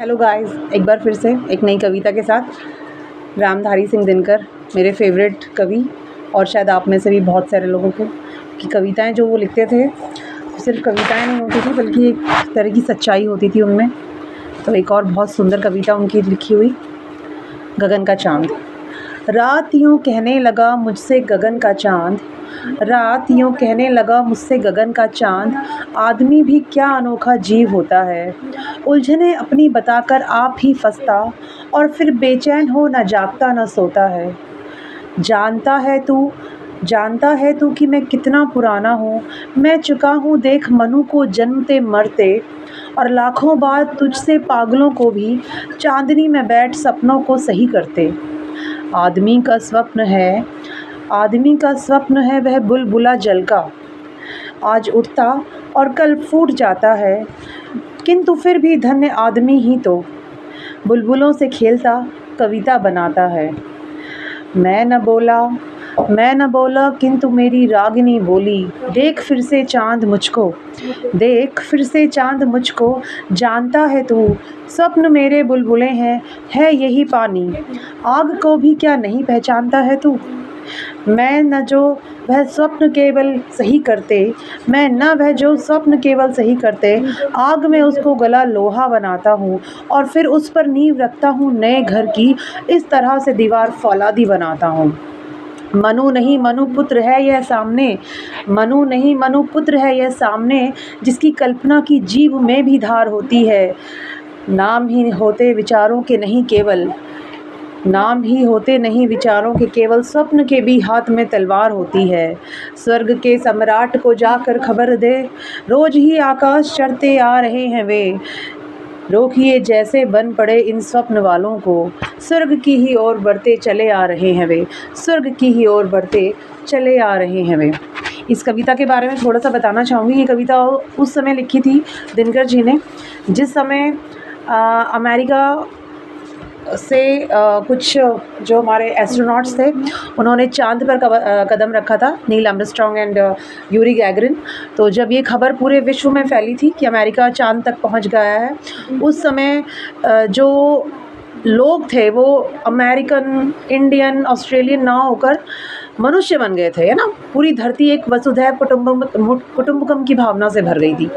Hello guys, एक बार फिर से एक नई कविता के साथ। रामधारी सिंह दिनकर मेरे फेवरेट कवि, और शायद आप में से भी बहुत सारे लोगों को की कविताएं जो वो लिखते थे सिर्फ कविताएं नहीं होती थी बल्कि एक तरह की सच्चाई होती थी उनमें। तो एक और बहुत सुंदर कविता उनकी लिखी हुई, गगन का चाँद। रात यूँ कहने लगा मुझसे गगन का चाँद, रात यूँ कहने लगा मुझसे गगन का चाँद, आदमी भी क्या अनोखा जीव होता है, उलझने अपनी बताकर आप ही फंसता और फिर बेचैन हो न जागता न सोता है। जानता है तू कि मैं कितना पुराना हूँ, मैं चुका हूँ देख मनु को जन्मते मरते, और लाखों बार तुझसे पागलों को भी चांदनी में बैठ सपनों को सही करते। आदमी का स्वप्न है वह बुलबुला जल का, आज उठता और कल फूट जाता है, किंतु फिर भी धन्य आदमी ही तो बुलबुलों से खेलता कविता बनाता है। मैं न बोला किंतु मेरी रागिनी बोली, देख फिर से चाँद मुझको, जानता है तू स्वप्न मेरे बुलबुलें हैं, है यही पानी, आग को भी क्या नहीं पहचानता है तू। मैं न जो वह स्वप्न केवल सही करते, आग में उसको गला लोहा बनाता हूँ और फिर उस पर नींव रखता हूँ नए घर की, इस तरह से दीवार फौलादी बनाता हूँ। मनु नहीं मनु पुत्र है यह सामने, जिसकी कल्पना की जीभ में भी धार होती है। नाम ही होते विचारों के नहीं केवल स्वप्न के भी हाथ में तलवार होती है। स्वर्ग के सम्राट को जाकर खबर दे, रोज ही आकाश चढ़ते आ रहे हैं वे, रोकिए जैसे बन पड़े इन स्वप्न वालों को, स्वर्ग की ही ओर बढ़ते चले आ रहे हैं वे। इस कविता के बारे में थोड़ा सा बताना चाहूँगी। ये कविता उस समय लिखी थी दिनकर जी ने जिस समय अमेरिका से कुछ जो हमारे एस्ट्रोनॉट्स थे उन्होंने चांद पर कदम रखा था, Neil Armstrong and Yuri Gagarin. तो जब ये खबर पूरे विश्व में फैली थी कि अमेरिका चांद तक पहुंच गया है, उस समय जो लोग थे वो अमेरिकन, इंडियन, ऑस्ट्रेलियन ना होकर मनुष्य बन गए थे, है ना। पूरी धरती एक वसुधैव कुटुंबकम की भावना से भर गई थी।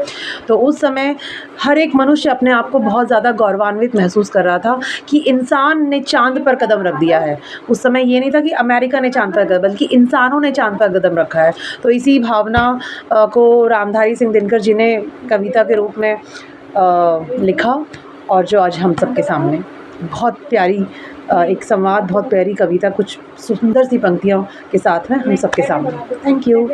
तो उस समय हर एक मनुष्य अपने आप को बहुत ज़्यादा गौरवान्वित महसूस कर रहा था कि इंसान ने चांद पर कदम रख दिया है। उस समय ये नहीं था कि अमेरिका ने चांद पर कदम, बल्कि इंसानों ने चांद पर कदम रखा है। तो इसी भावना को रामधारी सिंह दिनकर जी ने कविता के रूप में लिखा, और जो आज हम सबके सामने बहुत प्यारी एक संवाद, बहुत प्यारी कविता, कुछ सुंदर सी पंक्तियों के साथ में हम सबके सामने। Thank you.